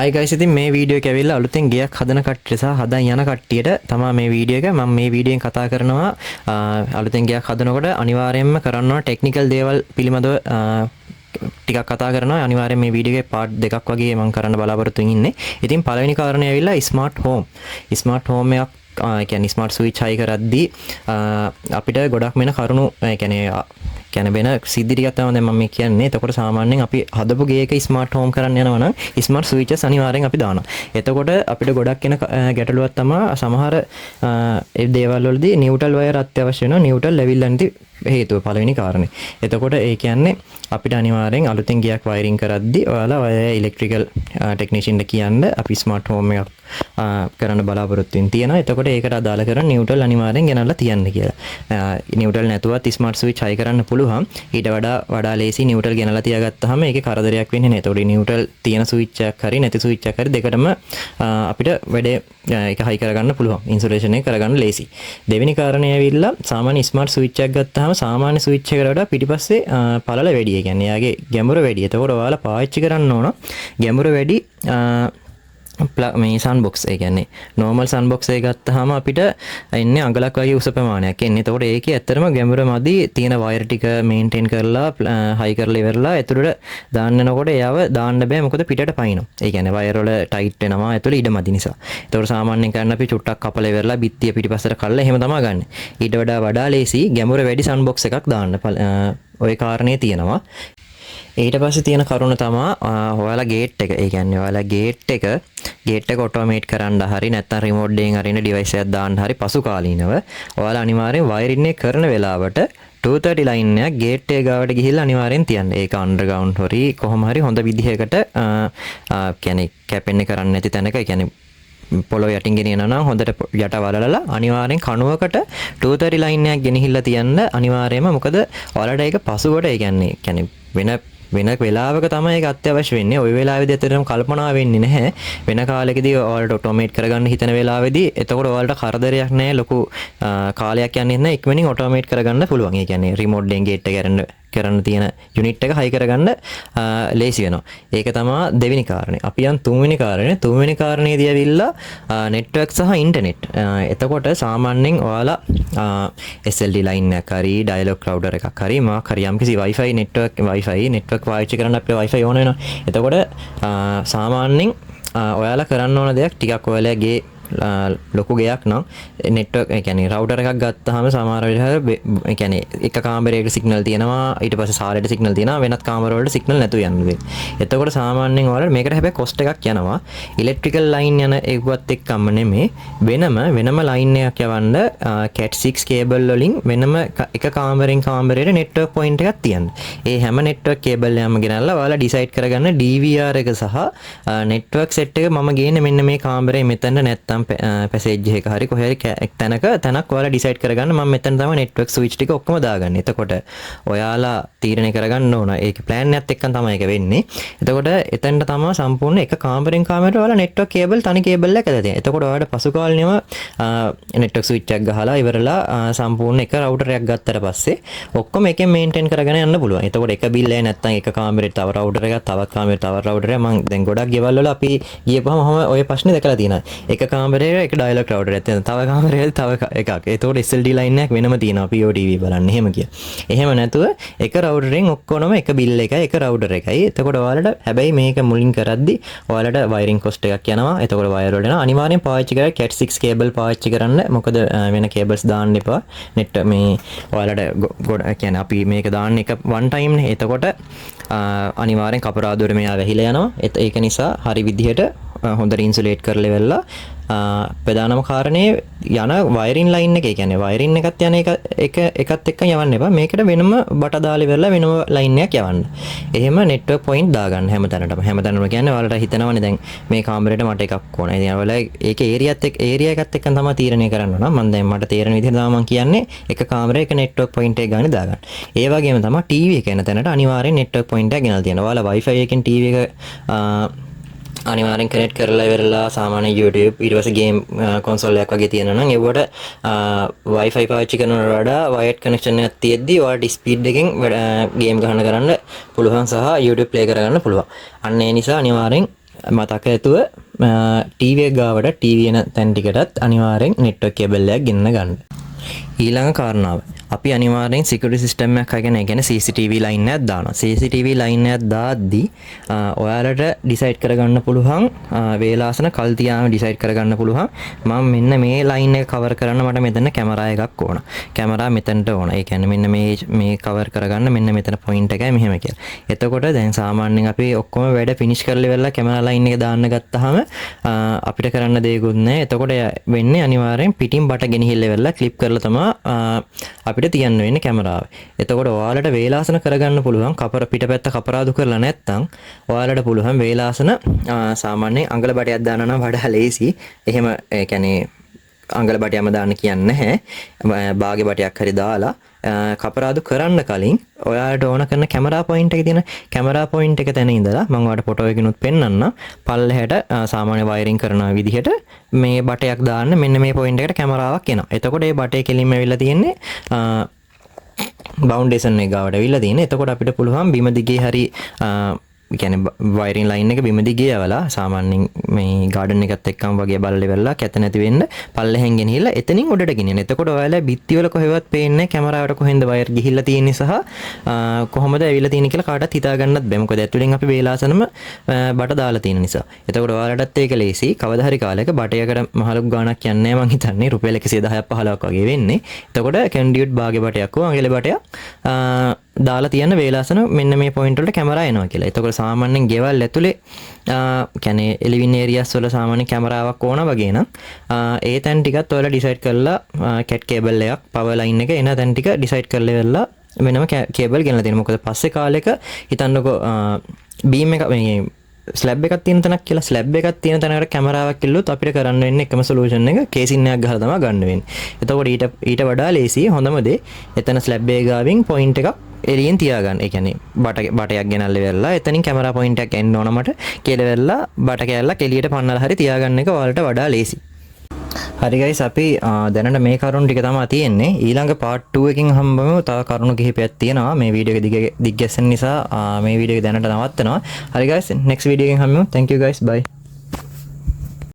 Hi guys, ඉතින් මේ video එක ඇවිල්ලා අලුතෙන් ගෙයක් හදන කට්ටිය සහ හදන් යන කට්ටියට තමයි මේ වීඩියෝ එක. මම මේ වීඩියෝෙන් කතා කරනවා අලුතෙන් ගෙයක් හදනකොට අනිවාර්යයෙන්ම කරන්න ඕන ටෙක්නිකල් දේවල් පිළිබඳව ටිකක් කතා කරනවා. අනිවාර්යයෙන් මේ වීඩියෝ එකේ පාර්ට් දෙකක් වගේ මම කරන්න බලාපොරොත්තු වෙන්නේ. ඉතින් පළවෙනි කාරණේ ඇවිල්ලා ස්මාර්ට් හෝම්. ස්මාර්ට් හෝම් එකක් කියන්නේ ස්මාර්ට් ස්විච් හයි කරද්දී අපිට ගොඩක් වෙන කරුණු කියන්නේ වෙන සිද්ධි ටිකක් තමයි දැන් මම මේ කියන්නේ. එතකොට සාමාන්‍යයෙන් අපි හදපු ගේ එක ස්මාර්ට් හෝම් කරන්න යනවා නම් ස්මාර්ට් ස්විචස් අනිවාර්යෙන් අපි දානවා. එතකොට අපිට ගොඩක් වෙන ගැටලුවක් තමයි සමහර ඒ දේවල් වලදී නිව්ට්‍රල් වයර් අත්‍යවශ්‍ය වෙනවා. නිව්ට්‍රල් ලෙවල් නැති හේතුව පළවෙනි කාරණේ. එතකොට ඒ කියන්නේ අපිට අනිවාර්යෙන් අලුතෙන් ගියක් වයරින් කරද්දී ඔයාලා ඔය ඉලෙක්ට්‍රිකල් ටෙක්නීෂියන්ට කියන්න අපි ස්මාර්ට් හෝම් එකක් කරන්න බලාපොරොත්තු වෙන තියෙනවා. එතකොට ඒකට අදාළ කරන නිව්ට්‍රල් අනිවාර්යෙන් ගෙනල්ලා තියන්න කියලා. නිව්ට්‍රල් නැතුවත් ස්මාර්ට් ස්විච් හයි කරන්න පුළුවන්. ඊට වඩා ලේසි නිව්ට්‍රල් ගෙනල්ලා තියාගත්තාම ඒකේ කරදරයක් වෙන්නේ නැහැ. එතකොට නිව්ට්‍රල් තියෙන ස්විච් එකක් හරි නැති ස්විච් එකක් හරි දෙකටම අපිට වැඩේ ඒක හයි කරගන්න පුළුවන්. ඉන්සුලේෂන් එක කරගන්න ලේසි. දෙවෙනි කාරණේ ඇවිල්ලා සාමාන්‍ය ස්මාර්ට් ස්විච් එකක් ගත්තාම සාමාන්‍ය ස්විච් එකකට වඩා පිටිපස්සේ පළල වැඩි. ඒ කියන්නේ එයාගේ ගැඹුර වැඩි. එතකොට ඔයාලා පාවිච්චි කරන්න ඕන ගැඹුර වැඩි මේ සන් බොක්ස්. ඒ කියන්නේ නෝමල් සන් බොක්ස් එක ගත්තාම අපිට එන්නේ අඟලක් වගේ උස ප්‍රමාණයක් එන්නේ. එතකොට ඒකේ ඇත්තටම ගැඹුර මදි. තියෙන වයර් ටික මේන්ටේන් කරලා හයි කරලා ඉවරලා ඇතුළට දාන්න යනකොට එයාව දාන්න බෑ. මොකද පිටට පයින්නවා. ඒ කියන්නේ වයර් වල ටයිට් වෙනවා ඇතුළේ ඉඩ මදි නිසා. එතකොට සාමාන්‍යයෙන් කරන්න අපි චුට්ටක් කපලා ඉවරලා බිත්තිය පිටිපස්සට කල්ලා එහෙම තමයි ගන්න. ඊට වඩා ලේසි ගැඹුර වැඩි සන් බොක්ස් එකක් දාන්න. ওই කාරණේ තියෙනවා. ඊට පස්සේ තියෙන කරුණ තමයි ඔයාලා ගේට් එක. ඒ කියන්නේ ඔයාලා ගේට් එක ඔටෝමේට් කරන්න හරි නැත්නම් රිමෝට් එකෙන් අරින ඩිවයිස් එකක් දාන්න හරි පසු කාලීනව ඔයාලා අනිවාර්යෙන් වයරින් එක කරන වෙලාවට 230 ලයින් එක ගේට් එක ගාවට ගිහිල්ලා අනිවාර්යෙන් තියන්න. ඒක අන්ඩර්ග්‍රවුන්ඩ් හරි කොහොම හරි හොඳ විදිහකට කියන්නේ කැපෙන්නේ කරන්නේ නැති තැනක. ඒ කියන්නේ පොළොව යටින් ගෙනියනවා නම් හොඳට යට වලලලා අනිවාර්යෙන් කණුවකට 230 ලයින් එකක් ගෙනහිල්ලා තියන්න අනිවාර්යයෙන්ම. මොකද ඔයාලට ඒක පසුවට ඒ කියන්නේ වෙන වෙලාවක තමයි ඒක අත්‍යවශ්‍ය වෙන්නේ. ওই වෙලාවේදී ඇත්තටම කල්පනා වෙන්නේ නැහැ. වෙන කාලෙකදී ඔයාලට ඔටෝමේට් කරගන්න හිතන වෙලාවේදී එතකොට ඔයාලට කරදරයක් නැහැ. ලොකු කාලයක් යන්නේ නැහැ. ඉක්මනින් ඔටෝමේට් කරගන්න පුළුවන්. ඒ කියන්නේ රිමෝට් එකෙන් ගේට් එක කරන්න තියෙන යුනිට් එක හයි කරගන්න ලේසි වෙනවා. ඒක තමයි දෙවෙනි කාරණේ. අපි යන් තුන්වෙනි කාරණේ. තුන්වෙනි කාරණේදී ඇවිල්ලා නෙට්වර්ක් සහ ඉන්ටර්නෙට්. එතකොට සාමාන්‍යයෙන් ඔයාලා SLD ලයින් එකක් හරි ඩයලොග් රවුටර් එකක් හරි මොකක් හරි යම්කිසි Wi-Fi නෙට්වර්ක් පාවිච්චි කරන්න අපිට Wi-Fi ඕන වෙනවා. එතකොට සාමාන්‍යයෙන් ඔයාලා කරන්න ඕන දෙයක් ටිකක් ඔයාලගේ ලොකු ගයක් නම් නෙට්වර්ක් ඒ කියන්නේ රවුටර් එකක් ගත්තාම සමහර වෙලාවට ඒ කියන්නේ එක කාමරයකට සිග්නල් තියෙනවා ඊට පස්සේ සාරයට සිග්නල් තියෙනවා වෙනත් කාමර වලට සිග්නල් නැතුව යන්නේ. එතකොට සාමාන්‍යයෙන් ඔයාලට මේකට හැබැයි කොස්ට් එකක් යනවා. ඉලෙක්ට්‍රිකල් ලයින් යන ඒකවත් එක්කම නෙමෙයි වෙනම ලයින් එකක් යවන්න cat 6 කේබල් වලින් වෙනම එක කාමරෙන් කාමරයට නෙට්වර්ක් පොයින්ට් එකක් තියන්න. ඒ හැම නෙට්වර්ක් කේබල් එකක්ම ගෙනල්ලා ඔයාලා ඩිසයිඩ් කරගන්න DVR එක සහ නෙට්වර්ක් සෙට් එක මම ගේන්නේ මෙන්න මේ කාමරේ මෙතන නැත්තම් පැසේජ් එක හරි කොහේ හරි තැනක් ඔයාලා ඩිසයිඩ් කරගන්න. මම මෙතන තමයි නෙට්වර්ක් ස්විච් ටික ඔක්කොම දාගන්නේ. එතකොට ඔයාලා තීරණය කරගන්න ඕන. ඒක ප්ලෑන් එකත් එක්කම තමයි ඒක වෙන්නේ. එතකොට එතනට තමයි සම්පූර්ණ එක කාමරෙන් කාමරයට ඔයාලා නෙට්වර්ක් කේබල් තනි කේබල් එකක් ඇදලා තියෙනවා. එතකොට ඔයාලට පසු කාලිනව නෙට්වර්ක් ස්විච් එකක් ගහලා ඉවරලා සම්පූර්ණ එක රවුටර් එකක් ගත්තට පස්සේ ඔක්කොම එකෙන් මේන්ටේන් කරගෙන යන්න පුළුවන්. එතකොට එක බිල් එක නැත්තම් එක කාමරෙට තව රවුටර් එකක් තවත් කාමරෙට තව රවුටර් එකක් මම දැන් ගොඩක් ගෙවල් වල අපි ගියපුවම ඔය ප්‍රශ්නේ දැකලා තියෙනවා. එක කාමරයක එක ඩයලොග් රවුටර් එකක් තියෙනවා. තව කාමරයක තව එකක්. ඒතකොට SLD ලයින් එකක් වෙනම තියෙනවා. POTV බලන්න එහෙම කිය. එහෙම නැතුව එක රවුටරෙන් ඔක්කොම එක බිල් එකයි එක රවුටර් එකයි. එතකොට ඔයාලට හැබැයි මේක මුලින් කරද්දි ඔයාලට වයරින් කොස්ට් එකක් යනවා. එතකොට වයර් වල යනවා. අනිවාර්යෙන් පාවිච්චි කරලා cat 6 කේබල් පාවිච්චි කරන්න. මොකද වෙන කේබල්ස් දාන්න එපා. නෙට් මේ ඔයාලට ගොඩ කියන්නේ අපි මේක දාන්න එක one time නේ. එතකොට අනිවාර්යෙන් කපරාදුවට මෙයා වැහිලා යනවා. ඒක නිසා හරි විදිහට හොඳට ඉන්සුලේට් කරලා ඉවරලා ප්‍රධානම කාරණේ යන වයරින් ලයින් එක. ඒ කියන්නේ වයරින් එකත් යන එකත් එක්ක යවන්න එපා. මේකට වෙනම බට දාලා ඉවරලා වෙනම ලයින් එකක් යවන්න. එහෙම නෙට්වර්ක් පොයින්ට් දාගන්න හැමතැනම කියන්නේ ඔයාලට හිතනවනේ දැන් මේ කාමරේට මට එකක් ඕන. ඉතින් ඔයාලා ඒකේ ඒරියා එකත් එක්ක තමයි තීරණය කරන්න ඕන. මම දැන් මට තේරෙන විදිහට තමයි මම කියන්නේ එක කාමරයක නෙට්වර්ක් පොයින්ට් එක ගන්න දාගන්න. ඒ වගේම තමයි ටීවී එක එන තැනට අනිවාර්යෙන් නෙට්වර්ක් පොයින්ට් එක ගෙනල්ලා තියනවා. ඔයාලා Wi-Fi එකෙන් ටීවී එක අනිවාර්යෙන් කනෙක්ට් කරලා ඉවරලා සාමාන්‍ය YouTube ඊට පස්සේ ගේම් කන්සෝල් එකක් වගේ තියෙනවා නම් ඒවට Wi-Fi පාවිච්චි කරනවට වඩා wired connection එකක් තියෙද්දි ඔයාලට ස්පීඩ් එකෙන් ගේම් ගහන්න කරන්න පුළුවන් සහ YouTube play කරගන්න පුළුවන්. අන්න ඒ නිසා අනිවාර්යෙන් මතක ඇතුව TV එක ගාවට TV එන තැන් ටිකටත් අනිවාර්යෙන් නෙට්වර්ක් කේබල් එකක් ගෙන්න ගන්න. ඊළඟ කාරණාව අපි අනිවාර්යෙන් සිකියුරිටි සිස්ටම් එකක් අරගෙන ඒ කියන්නේ CCTV ලයින් එකක් දානවා. CCTV ලයින් එකක් දාද්දී ඔයාලට ඩිසයිඩ් කරගන්න පුළුවන් වේලාසන කල් තියාම ඩිසයිඩ් කරගන්න පුළුවන් මම මෙන්න මේ ලයින් එක කවර් කරන්න මට මෙතන කැමරා එකක් ඕන. කැමරා මෙතනට ඕන. ඒ කියන්නේ මෙන්න මේ කවර් කරගන්න මෙන්න මෙතන පොයින්ට් එකයි මෙහෙම කියලා. එතකොට දැන් සාමාන්‍යයෙන් අපි ඔක්කොම වැඩ ෆිනිෂ් කරලා ඉවරලා කැමරා ලයින් එක දාන්න ගත්තාම අපිට කරන්න දෙයක්වත් නැහැ. එතකොට වෙන්නේ අනිවාර්යෙන් පිටින් බට ගෙනහිල්ල ඉවරලා ක්ලිප් කරලා තමයි අපිට තියන්න වෙන්නේ කැමරාව. එතකොට ඔයාලට වේලාසන කරගන්න පුළුවන් කපර පිටපැත්ත කපරාදු කරලා නැත්නම් ඔයාලට පුළුවන් වේලාසන සාමාන්‍යයෙන් අඟල බටයක් දානවා නම් වඩා ලේසි. එහෙම ඒ කියන්නේ අඟල බටයම දාන්න කියන්නේ නැහැ. බාගේ බටයක් හරි දාලා කපරාදු කරන්න කලින් ඔයාලට ඕන කරන කැමරා පොයින්ට් එකේ තියෙන කැමරා පොයින්ට් එක තැන ඉඳලා මම ඔයාලට ෆොටෝ එකකිනුත් පෙන්නන්න පල්ලෙහාට සාමාන්‍ය වයරින් කරන විදිහට මේ බටයක් දාන්න මෙන්න මේ පොයින්ට් එකට කැමරාවක් එනවා. එතකොට මේ බටේ කෙලින්ම ඇවිල්ලා තියෙන්නේ බවුන්ඩේෂන් එක ගාවට ඇවිල්ලා තියෙන්නේ. එතකොට අපිට පුළුවන් බිම දිගේ හරි කියන්නේ වයරින් ලයින් එක බිම දිගේ යවලා සාමාන්‍යයෙන් මේ ගාඩන් එකත් එක්කම වගේ බල්ලේ වෙලා කැත නැති වෙන්න පල්ලෙහෙන් ගෙනහිල්ලා එතනින් උඩට ගෙනියන. එතකොට ඔයාලා බිත්ති වල කොහෙවත් පේන්නේ කැමරාවට කොහෙන්ද වයර් ගිහිල්ලා තියෙන්නේ සහ කොහොමද ඇවිල්ලා තියෙන්නේ කියලා කාටවත් හිතා ගන්නත් බෑ. මොකද ඇතුලෙන් අපි වේලාසනම බට දාලා තියෙන නිසා. එතකොට ඔයාලටත් ඒක ලේසි. කවදා හරි කාලයක බටයකට මහලුක් ගාණක් යන්නේ මං හිතන්නේ රුපියල් 110ක් 15ක් වගේ වෙන්නේ. එතකොට කැන්ඩියුට් බාගේ බටයක් හෝ අඟලේ බටයක් දාලා තියන්න වේලාසන මෙන්න මේ පොයින්ට් වලට කැමරා එනවා කියලා. එතකොට සාමාන්‍යයෙන් ගෙවල් ඇතුලේ කියන්නේ එලිවින් ඒරියාස් වල සාමාන්‍ය කැමරාවක් ඕන වගේ නම් ඒ තැන් ටිකත් ඔයාලා ඩිසයිඩ් කරලා කැට් කේබල් එකක් පවර් ලයින් එක එන තැන් ටික ඩිසයිඩ් කරලා ඉවරලා වෙනම කේබල් ගෙනලා දෙන්න. මොකද පස්සේ කාලෙක හිතන්නකෝ බීම් එක මේ ස්ලැබ් එකක් තියෙන තැනක් කියලා ස්ලැබ් එකක් තියෙන තැනකට කැමරාවක් කිල්ලුවොත් අපිට කරන්න වෙන්නේ එකම සොලියුෂන් එක කේසින් එකක් ගහලා තමයි ගන්න වෙන්නේ. එතකොට ඊට වඩා ලේසි හොඳම දේ එතන ස්ලැබ් එක ගාවින් පොයින්ට් එකක් එළියෙන් තියාගන්න. ඒ කියන්නේ බටයක් ගෙනල්ලා ඉවරලා එතනින් කැමරා පොයින්ට් එකක් එන්න ඕන මට කියලා ඉවරලා බට කැල්ලක් එළියට පන්නලා හරි තියාගන්න එක ඔයාලට වඩා ලේසි. හරි ගයිස් අපි දැනට මේ කරුණු ටික තමයි තියෙන්නේ. ඊළඟ part 2 එකකින් හම්බෙමු. තව කරුණු කිහිපයක් තියෙනවා. මේ වීඩියෝ එක දිග්ගැස්සෙන නිසා මේ වීඩියෝ එක දැනට නවත්තනවා. හරි ගයිස් next වීඩියෝ එකකින් හම්බෙමු. Thank you guys. Bye.